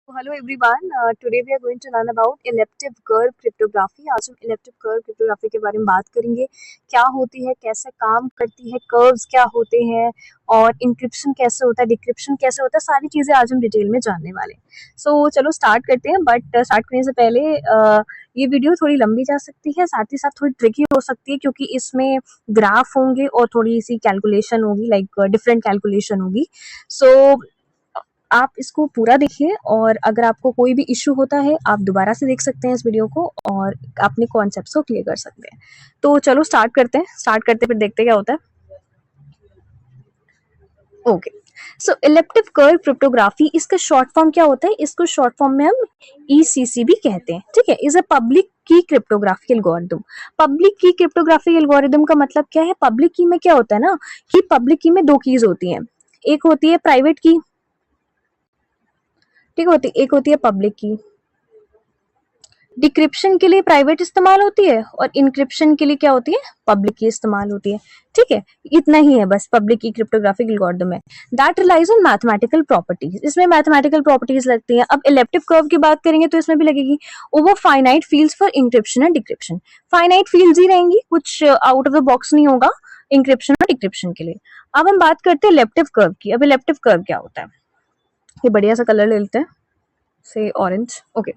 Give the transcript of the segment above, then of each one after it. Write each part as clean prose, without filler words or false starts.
Hello everyone. Today we are going to learn about elliptic curve cryptography. आज हम elliptic curve cryptography के बारे में बात करेंगे, क्या होती है, कैसे काम करती है, कर्व्स क्या होते हैं और इंक्रिप्शन कैसे होता है, डिक्रिप्शन कैसे होता है, सारी चीज़ें आज हम डिटेल में जानने वाले हैं। चलो स्टार्ट करते हैं, बट स्टार्ट करने से पहले ये वीडियो थोड़ी लंबी जा सकती है, साथ ही साथ थोड़ी ट्रिकी हो सकती है क्योंकि इसमें ग्राफ होंगे और थोड़ी सी कैलकुलेशन होगी, लाइक डिफरेंट कैलकुलेशन होगी। सो आप इसको पूरा देखिए और अगर आपको कोई भी इश्यू होता है आप दोबारा से देख सकते हैं इस वीडियो को और अपने कॉन्सेप्ट्स को क्लियर कर सकते हैं। तो चलो स्टार्ट करते हैं, स्टार्ट करते फिर देखते क्या होता है। Okay, so elliptic curve cryptography, इसका शॉर्ट फॉर्म क्या होता है? इसको शॉर्ट फॉर्म में हम ECC भी कहते हैं, ठीक है। इज अ पब्लिक की क्रिप्टोग्राफी एल्गोरिथम। पब्लिक की क्रिप्टोग्राफी एल्गोरिथम का मतलब क्या है? पब्लिक की में क्या होता है ना कि पब्लिक की में दो कीज होती हैं, एक होती है प्राइवेट की, ठीक होती, एक होती है पब्लिक की। डिक्रिप्शन के लिए प्राइवेट इस्तेमाल होती है और इनक्रिप्शन के लिए क्या होती है? पब्लिक की इस्तेमाल होती है, ठीक है। इतना ही है बस पब्लिक की क्रिप्टोग्राफिक एल्गोरिथम है। That relies on mathematical properties, इसमें मैथमेटिकल प्रॉपर्टीज लगती हैं। अब इलेप्टिव कर्व की बात करेंगे तो इसमें भी लगेगी over finite fields for encryption and decryption. Finite fields ही रहेंगी, कुछ आउट ऑफ द बॉक्स नहीं होगा इंक्रिप्शन और डिक्रिप्शन के लिए। अब हम बात करते हैं इलेप्टिव कर्व की। अब इलेप्टिव कर्व क्या होता है? ये बढ़िया सा कलर ले लेते हैं, से orange. Okay,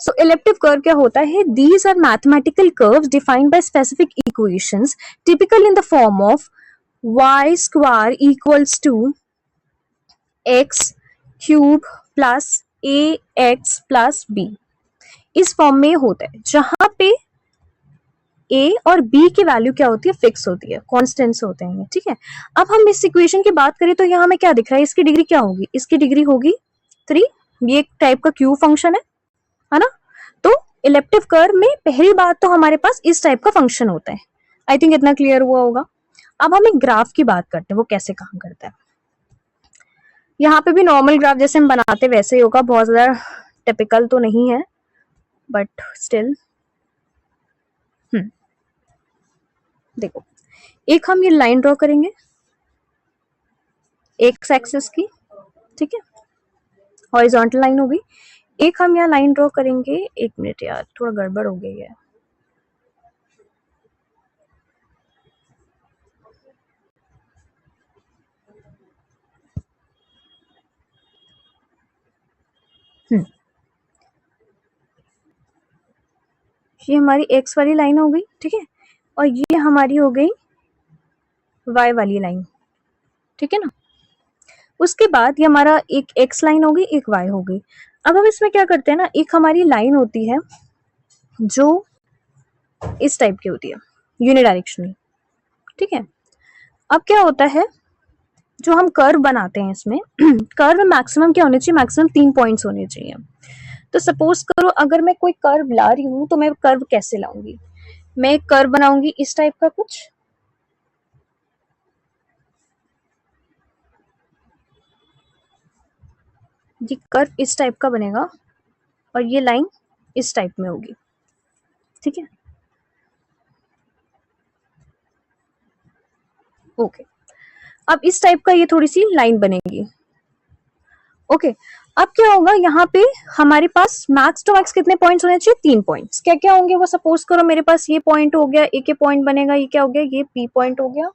so elliptic curve क्या होता है? These are mathematical curves defined by specific equations typical in the form of y square equals to x cube plus ax plus b। इस फॉर्म में होता है जहां पे a और b की वैल्यू क्या होती है? फिक्स होती है, कॉन्स्टेंट्स होते हैं, ठीक है। अब हम इस इक्वेशन की बात करें तो यहाँ हमें क्या दिख रहा है? इसकी डिग्री क्या होगी? इसकी डिग्री होगी 3। ये एक टाइप का क्यूब फंक्शन है ना। तो इलेप्टिव कर्व में पहली बात तो हमारे पास इस टाइप का फंक्शन होता है। आई थिंक इतना क्लियर हुआ होगा। अब हम एक ग्राफ की बात करते हैं, वो कैसे काम करता है। यहाँ पे भी नॉर्मल ग्राफ जैसे हम बनाते वैसे ही होगा, बहुत ज्यादा टिपिकल तो नहीं है बट स्टिल। देखो, एक हम ये लाइन ड्रॉ करेंगे एक्स एक्सिस की, ठीक है, हॉरिजॉन्टल लाइन होगी। एक हम यहाँ लाइन ड्रॉ करेंगे, एक मिनट यार थोड़ा गड़बड़ हो गई है। ये हमारी एक्स वाली लाइन हो गई, ठीक है, और ये हमारी हो गई वाई वाली लाइन, ठीक है ना। उसके बाद ये हमारा एक एक्स लाइन हो गई, एक वाई हो गई। अब हम इसमें क्या करते हैं ना, एक हमारी लाइन होती है जो इस टाइप की होती है, यूनिडायरेक्शनल, ठीक है। अब क्या होता है, जो हम कर्व बनाते हैं इसमें कर्व मैक्सिमम क्या होने चाहिए? मैक्सिमम 3 पॉइंट्स होने चाहिए। तो सपोज करो अगर मैं कोई कर्व ला रही हूँ तो मैं कर्व कैसे लाऊंगी? मैं एक कर्व बनाऊंगी इस टाइप का कुछ, ये कर्व इस टाइप का बनेगा और ये लाइन इस टाइप में होगी, ठीक है। ओके, अब इस टाइप का ये थोड़ी सी लाइन बनेगी। ओके, अब क्या होगा, यहाँ पे हमारे पास मैक्स टू मैक्स कितने पॉइंट्स होने चाहिए? 3 पॉइंट्स। क्या क्या होंगे वो? सपोज करो मेरे पास ये पॉइंट हो गया, एक पॉइंट बनेगा, ये क्या हो गया? ये P पॉइंट हो गया,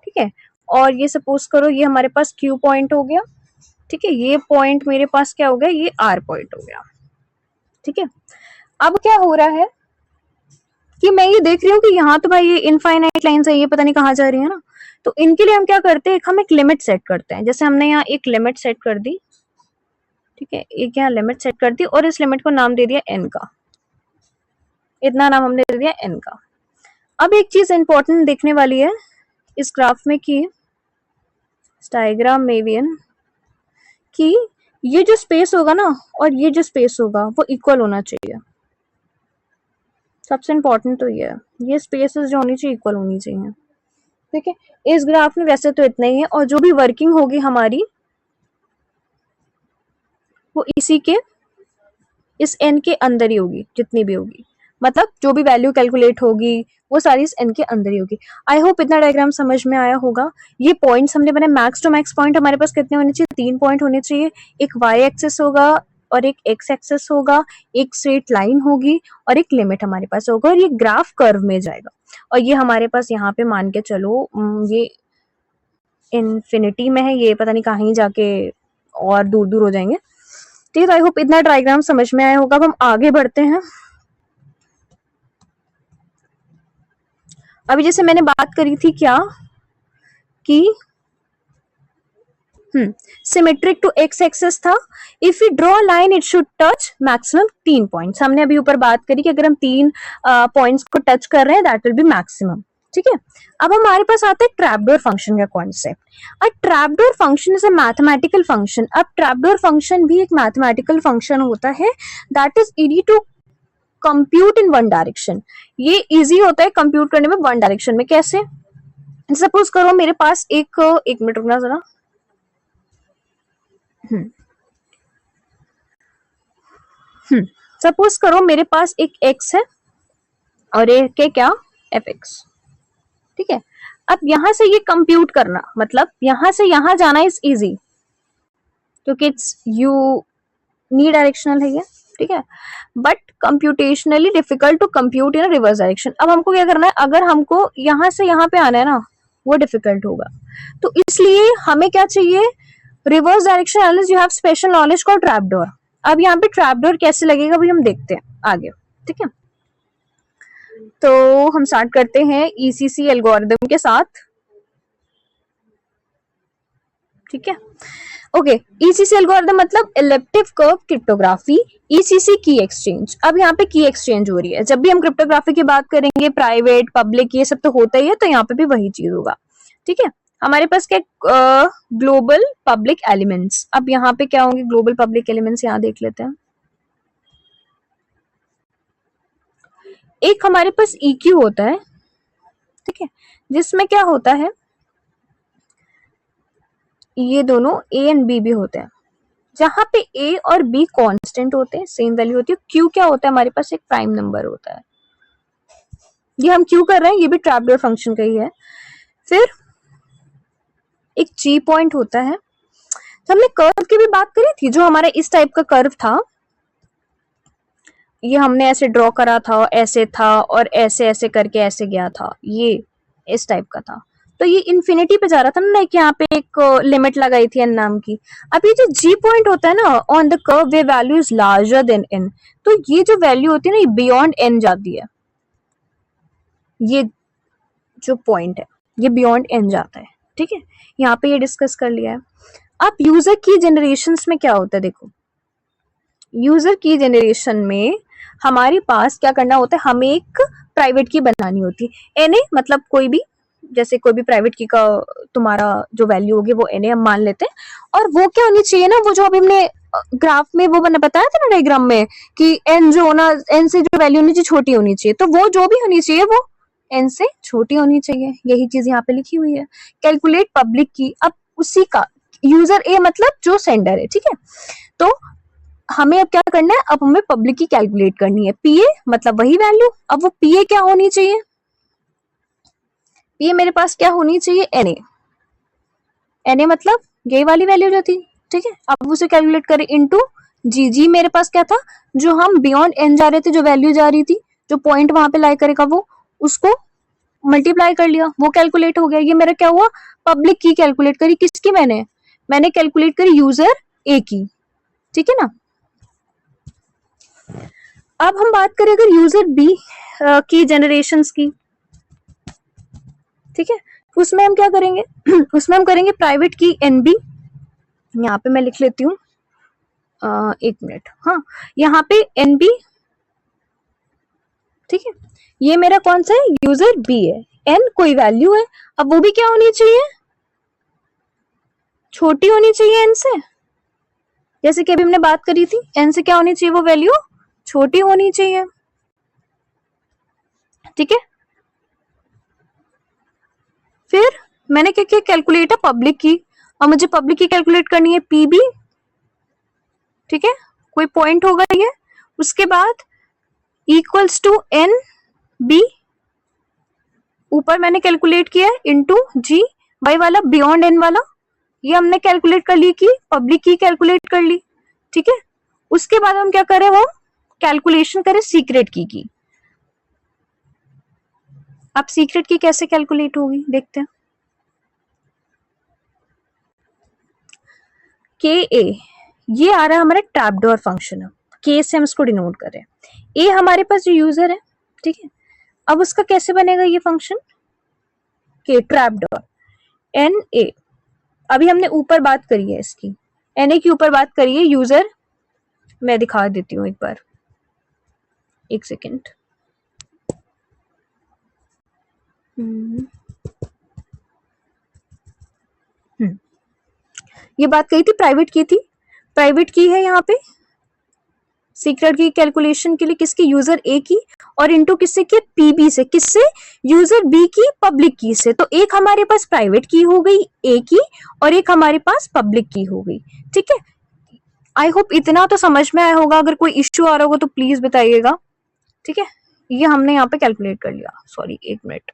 ठीक है। और ये सपोज करो ये हमारे पास Q पॉइंट हो गया, ठीक है। ये पॉइंट मेरे पास क्या हो गया? ये R पॉइंट हो गया, ठीक है। अब क्या हो रहा है कि मैं ये देख रही हूँ कि यहाँ तो भाई ये इनफाइनाइट लाइन है, ये पता नहीं कहाँ जा रही है ना। तो इनके लिए हम क्या करते हैं, हम एक लिमिट सेट करते हैं। जैसे हमने यहाँ एक लिमिट सेट कर दी, ठीक है, एक यहाँ लिमिट सेट कर दी और इस लिमिट को नाम दे दिया n का, इतना नाम हमने दे दिया n का। अब एक चीज इंपॉर्टेंट देखने वाली है इस ग्राफ में कि डायग्राम में भी कि ये जो स्पेस होगा ना और ये जो स्पेस होगा वो इक्वल होना चाहिए। सबसे इंपॉर्टेंट तो ये स्पेसेस जो होनी चाहिए इक्वल होनी चाहिए, ठीक है। इस ग्राफ में वैसे तो इतना ही है और जो भी वर्किंग होगी हमारी वो इसी के इस n के अंदर ही होगी, जितनी भी होगी, मतलब जो भी वैल्यू कैलकुलेट होगी वो सारी इस n के अंदर ही होगी। आई होप इतना डायग्राम समझ में आया होगा। ये पॉइंट्स हमने बनाए, मैक्स टू मैक्स पॉइंट हमारे पास कितने होने चाहिए? 3 पॉइंट होने चाहिए। एक y एक्सिस होगा, और एक एक्स एक्सेस होगा, एक स्ट्रेट लाइन होगी और एक लिमिट हमारे पास होगा और ये ग्राफ कर्व में जाएगा और ये हमारे पास यहाँ पे मान के चलो ये इन्फिनिटी में है, ये पता नहीं कहीं जाके और दूर दूर हो जाएंगे। ठीक है, आई होप इतना डायग्राम समझ में आया होगा। अब हम आगे बढ़ते हैं। अभी जैसे मैंने बात करी थी क्या कि सिमेट्रिक टू एक्स एक्सेस था। If you draw line it should touch maximum 3 points. हमने अभी ऊपर बात करी कि अगर हम 3 पॉइंट्स को टच कर रहे हैं दैट विल बी मैक्सिमम। ठीक है, अब हमारे पास आता है ट्रैपडोर फंक्शन का concept. A trapdoor function is a mathematical function. अब ट्रैपडोर फंक्शन भी एक मैथमेटिकल फंक्शन होता है that is easy to compute in one direction. ये इजी होता है कंप्यूट करने में वन डायरेक्शन में। कैसे? सपोज करो मेरे पास एक मिनट रुकना जरा। सपोज करो मेरे पास एक x है और एक है क्या fx। ठीक है, अब यहां से ये कंप्यूट करना मतलब यहां से यहां जाना इज इजी क्योंकि इट्स यूनी डायरेक्शनल है ये। ठीक है, but computationally difficult to compute in reverse direction. अब हमको क्या करना है, अगर हमको यहां से यहां पे आना है ना वो डिफिकल्ट होगा, तो इसलिए हमें क्या चाहिए, reverse direction analysis. You have special knowledge called trapdoor. अब यहाँ पे ट्रैपडोर कैसे लगेगा भी हम देखते हैं आगे। ठीक है, तो हम स्टार्ट करते हैं ईसीसी एल्गोरिथम के साथ। ठीक है, ओके, ईसीसी एल्गोरिथम मतलब इलिप्टिक कर्व क्रिप्टोग्राफी, ईसीसी की एक्सचेंज। अब यहाँ पे की एक्सचेंज हो रही है। जब भी हम क्रिप्टोग्राफी की बात करेंगे प्राइवेट पब्लिक ये सब तो होता ही है, तो यहाँ पे भी वही चीज होगा। ठीक है, हमारे पास क्या ग्लोबल पब्लिक एलिमेंट्स। अब यहाँ पे क्या होंगे ग्लोबल पब्लिक एलिमेंट्स, यहाँ देख लेते हैं। एक हमारे पास EQ होता है। ठीक है, जिसमें क्या होता है ये दोनों A एंड B भी होते हैं। जहां पे A और B कांस्टेंट होते हैं, सेम वैल्यू होती है। Q क्या होता है हमारे पास, एक प्राइम नंबर होता है। ये हम क्यों कर रहे हैं, ये भी ट्रैपडोर फंक्शन का ही है। फिर एक G पॉइंट होता है। तो हमने कर्व की भी बात करी थी, जो हमारा इस टाइप का कर्व था, ये हमने ऐसे ड्रॉ करा था, ऐसे था और ऐसे ऐसे करके ऐसे गया था, ये इस टाइप का था। तो ये इन्फिनिटी पे जा रहा था ना, कि यहाँ पे एक लिमिट लगाई थी n नाम की। अब ये जो G पॉइंट होता है ना on the curve way value is larger than n, तो ये जो वैल्यू होती है ना ये बियॉन्ड n जाती है। ये जो पॉइंट है ये बियॉन्ड n जाता है। ठीक है, यहाँ पे ये डिस्कस कर लिया है। अब यूजर की जनरेशन में क्या होता है, देखो यूजर की जनरेशन में हमारे पास क्या करना होता है, हमें एक प्राइवेट की बनानी होती है। एन मतलब कोई भी, जैसे कोई भी प्राइवेट की का तुम्हारा जो वैल्यू होगी वो एन हम मान लेते हैं। और वो क्या होनी चाहिए ना, वो जो अभी हमने ग्राफ में वो बना बताया था ना डायग्राम में कि एन जो होना, एन से जो वैल्यू होनी चाहिए छोटी होनी चाहिए, तो वो जो भी होनी चाहिए वो एन से छोटी होनी चाहिए। यही चीज यहाँ पे लिखी हुई है। कैलकुलेट पब्लिक की, अब उसी का यूजर ए मतलब जो सेंडर है। ठीक है, तो हमें अब क्या करना है, अब हमें पब्लिक की कैलकुलेट करनी है। पीए मतलब वही वैल्यू। अब वो पीए क्या होनी चाहिए, पीए मेरे पास क्या होनी चाहिए, एनए। एनए मतलब ये वाली वैल्यू जो थी। ठीक है, अब उसे कैलकुलेट करें इनटू जी। जी मेरे पास क्या था, जो हम बियॉन्ड एन जा रहे थे, जो वैल्यू जा रही थी, जो पॉइंट वहां पे लाई करेगा वो, उसको मल्टीप्लाई कर लिया, वो कैलकुलेट हो गया। ये मेरा क्या हुआ, पब्लिक की कैलकुलेट करी। किसकी, मैंने कैलकुलेट करी यूजर ए की। ठीक है ना। अब हम बात करें अगर यूजर बी की जनरेशंस की। ठीक है, उसमें हम क्या करेंगे उसमें हम करेंगे प्राइवेट की एन बी। यहाँ पे मैं लिख लेती हूँ, एक मिनट। हाँ, यहाँ पे एन बी। ठीक है, ये मेरा कौन सा है, यूजर बी है। एन कोई वैल्यू है, अब वो भी क्या होनी चाहिए, छोटी होनी चाहिए एन से। जैसे कि अभी हमने बात करी थी, एन से क्या होनी चाहिए, वो वैल्यू छोटी होनी चाहिए। ठीक है, फिर मैंने क्या किया, कैलकुलेट पब्लिक की, और मुझे पब्लिक की कैलकुलेट करनी है पीबी। ठीक है, कोई पॉइंट होगा ये, उसके बाद इक्वल्स टू एन बी, ऊपर मैंने कैलकुलेट किया इनटू जी, वाई वाला बियॉन्ड एन वाला, ये हमने कैलकुलेट कर ली कि पब्लिक की कैलकुलेट कर ली। ठीक है, उसके बाद हम क्या करें, वो कैलकुलेशन करें सीक्रेट की। अब सीक्रेट की कैसे कैलकुलेट होगी देखते हैं। के ए ये आ रहा है हमारा ट्रैपडोर फंक्शन है, के से हम इसको डिनोट कर रहे हैं। ए हमारे पास जो यूजर है, ठीक है, अब उसका कैसे बनेगा ये फंक्शन, के ट्रैपडोर एन ए। अभी हमने ऊपर बात करी है इसकी, एन ए के ऊपर बात करी है यूजर, मैं दिखा देती हूँ एक बार, एक सेकेंड। ये बात कही थी प्राइवेट की थी, प्राइवेट की है यहाँ पे सीक्रेट की कैलकुलेशन के लिए किसकी, यूजर ए की, और इनटू किससे की, पीबी से, किससे, यूजर बी की पब्लिक की से। तो एक हमारे पास प्राइवेट की हो गई ए की और एक हमारे पास पब्लिक की हो गई, ठीक है। आई होप इतना तो समझ में आया होगा, अगर कोई इश्यू आ रहा होगा तो प्लीज बताइएगा, ठीक है। ये हमने यहाँ पे कैलकुलेट कर लिया, सॉरी एक मिनट,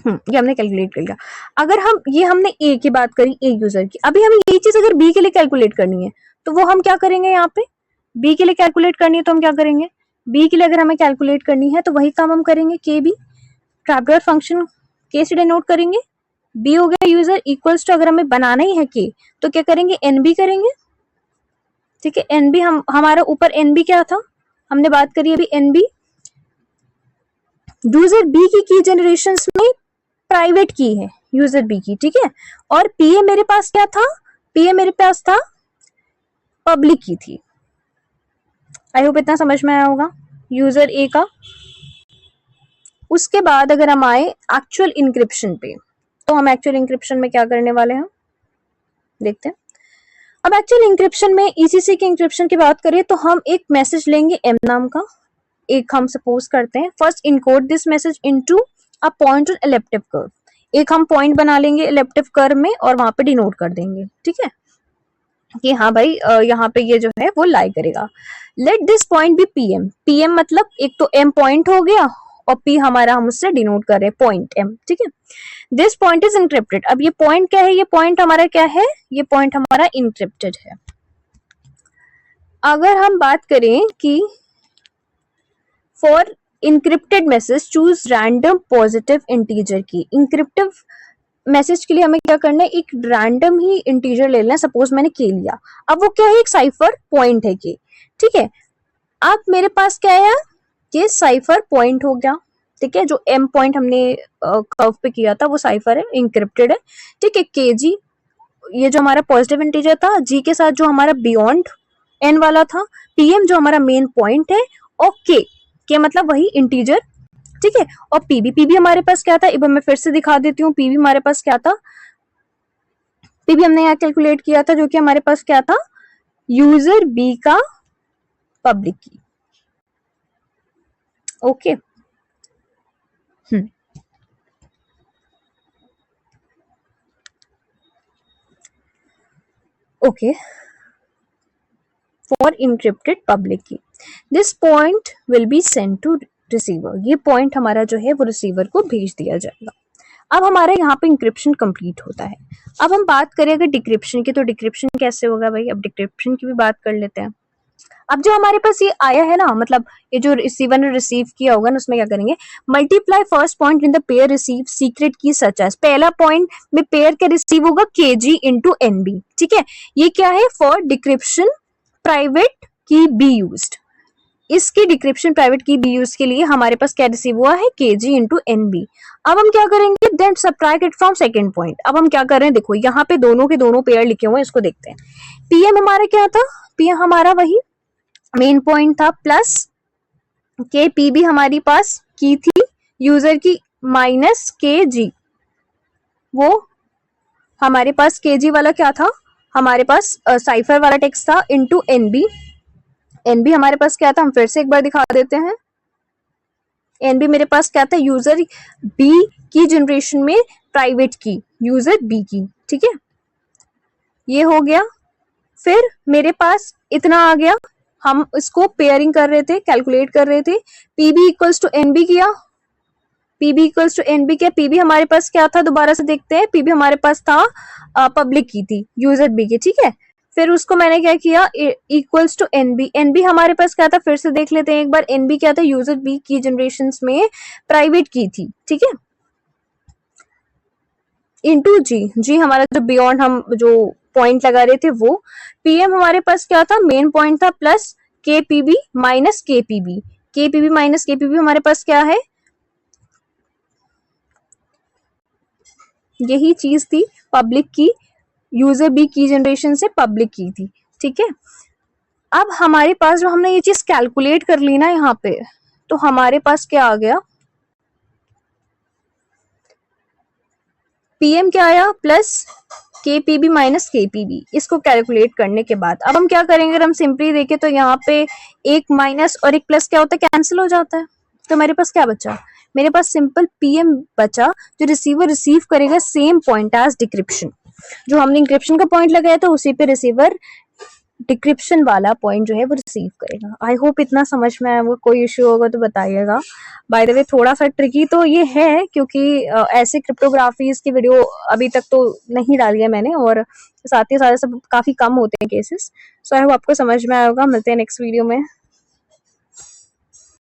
ये हमने कैलकुलेट कर लिया। अगर हम ये हमने ए की बात करी, ए यूजर की, अभी हमें ये चीज अगर बी के लिए कैलकुलेट करनी है तो वो हम क्या करेंगे, यहाँ पे बी के लिए कैलकुलेट करनी है तो हम क्या करेंगे, बी के लिए अगर हमें कैलकुलेट करनी है तो वही काम हम करेंगे, के बी ट्रैपडोर फंक्शन के से डिनोट करेंगे, बी हो गया यूजर इक्वल्स टू, अगर हमें बनाना ही है के तो क्या करेंगे, एन बी करेंगे, ठीक है। एन बी हमारा ऊपर एन बी क्या था, हमने बात करी अभी एन बी, यूजर बी की जनरेशन में प्राइवेट की है यूजर बी की, ठीक है। और पीए मेरे पास क्या था, पीए मेरे पास था पब्लिक की थी। आई होप इतना समझ में आया होगा यूजर ए का। उसके बाद अगर हम आए एक्चुअल इंक्रिप्शन पे, तो हम एक्चुअल इंक्रिप्शन में क्या करने वाले हैं देखते हैं। अब एक्चुअल इंक्रिप्शन में ईसीसी के इंक्रिप्शन की बात करें तो हम एक मैसेज लेंगे एम नाम का, एक हम सपोज करते हैं, first encode this message into a point on elliptic curve, एक हम पॉइंट बना लेंगे एलिप्टिव कर्व में और वहां पे डिनोट कर देंगे, ठीक है, कि हाँ भाई यहाँ पे ये जो है वो लाई करेगा। Let this point be PM, PM मतलब एक तो एम पॉइंट हो गया और पी हमारा हम उससे डिनोट कर रहे हैं पॉइंट एम, ठीक है। दिस पॉइंट इज इंक्रिप्टेड, अब ये पॉइंट क्या है, ये पॉइंट हमारा क्या है, ये पॉइंट हमारा इंक्रिप्टेड है। अगर हम बात करें कि for encrypted message choose random positive integer की, इंक्रिप्टिव मैसेज के लिए हमें क्या करना है, एक रैंडम ही इंटीजर ले लेना, सपोज मैंने के लिया, अब वो क्या है, एक साइफर पॉइंट है के, ठीक है। अब मेरे पास क्या है, ये साइफर पॉइंट हो गया, ठीक है, जो एम पॉइंट हमने कर्व पे किया था वो साइफर है, इंक्रिप्टेड है, ठीक है। के जी ये जो हमारा पॉजिटिव इंटीजर था, जी के साथ जो हमारा बियॉन्ड एन वाला था, पीएम जो हमारा मेन पॉइंट है, और के मतलब वही इंटीजर, ठीक है। और पीबी हमारे पास क्या था, अब मैं फिर से दिखा देती हूँ, पीबी हमारे पास क्या था, पीबी हमने यहाँ कैलकुलेट किया था, जो कि हमारे पास क्या था, यूजर बी का public key, okay. Okay, for encrypted public key this point will be send to receiver, ये पॉइंट हमारा जो है वो रिसीवर को भेज दिया जाएगा। अब हमारे यहाँ पे इंक्रिप्शन कंप्लीट होता है। अब हम बात करें अगर डिक्रिप्शन की, तो डिक्रिप्शन कैसे होगा भाई, अब डिक्रिप्शन की भी बात कर लेते हैं। अब जो हमारे पास ये आया है ना, मतलब ये जो रिसीवर ने रिसीव किया होगा ना, उसमें क्या करेंगे, multiply first point in the pair receive secret की सच एज, पहला पॉइंट में पेयर का रिसीव होगा के जी इंटू एन बी, ठीक है। ये क्या है, फॉर डिक्रिप्शन प्राइवेट की बी यूज्ड, इसकी डिक्रिप्शन प्राइवेट की बी यूज के लिए हमारे पास क्या रिसीव हुआ है, के जी इंटू एन बी। अब हम क्या करेंगे, then subtract it from second point. अब हम क्या कर रहे हैं, देखो यहाँ पे दोनों के दोनों पेयर लिखे हुए हैं, इसको देखते हैं। पीएम हमारा क्या था, पीएम हमारा वही मेन पॉइंट था, प्लस के पीबी हमारी पास की थी यूजर की, माइनस के जी, वो हमारे पास के जी वाला क्या था, हमारे पास साइफर वाला टेक्स्ट था, इंटू एनबी, एनबी हमारे पास क्या था, हम फिर से एक बार दिखा देते हैं। एनबी मेरे पास क्या था, यूजर बी की जनरेशन में प्राइवेट की, यूजर बी की, ठीक है, ये हो गया। फिर मेरे पास इतना आ गया, हम इसको पेयरिंग कर रहे थे, कैलकुलेट कर रहे थे, पीबी इक्वल्स टू एनबी किया, पीबी इक्वल्स टू एनबी किया, पीबी हमारे पास क्या था, दोबारा से देखते हैं, पीबी हमारे पास था पब्लिक की थी, यूजर बी की, ठीक है। फिर उसको मैंने क्या किया, इक्वल्स टू एनबी। एनबी हमारे पास क्या था, फिर से देख लेते हैं एक बार। एनबी क्या था, यूजर बी की जनरेशन में प्राइवेट की थी, ठीक है, इंटू जी। जी हमारा जो बियॉन्ड हम जो पॉइंट लगा रहे थे वो। पीएम हमारे पास क्या था, मेन पॉइंट था, प्लस केपीबी माइनस केपीबी। केपीबी माइनस केपीबी हमारे पास क्या है, यही चीज थी पब्लिक की, यूजर बी की जनरेशन से पब्लिक की थी, ठीक है। अब हमारे पास जो हमने ये चीज कैलकुलेट कर ली ना यहाँ पे, तो हमारे पास क्या आ गया, पीएम क्या आया, प्लस केपीबी माइनस केपीबी। इसको कैलकुलेट करने के बाद अब हम क्या करेंगे, अगर हम सिंपली देखें तो यहाँ पे एक माइनस और एक प्लस क्या होता है, कैंसिल हो जाता है। तो मेरे पास क्या बचा, मेरे पास सिंपल पीएम बचा, जो रिसीवर रिसीव करेगा सेम पॉइंट एज डिक्रिप्शन। जो हमने इंक्रिप्शन का पॉइंट लगाया था उसी पे रिसीवर डिक्रिप्शन वाला पॉइंट जो है वो रिसीव करेगा। आई होप इतना समझ में आया, वो कोई इश्यू होगा तो बताइएगा। बाय द वे थोड़ा सा ट्रिकी तो ये है, क्योंकि ऐसे क्रिप्टोग्राफीज की वीडियो अभी तक तो नहीं डाली है मैंने, और साथ ही साथ सब काफी कम होते हैं केसेस। सो आई होप आपको समझ में आया होगा। मिलते हैं नेक्स्ट वीडियो में।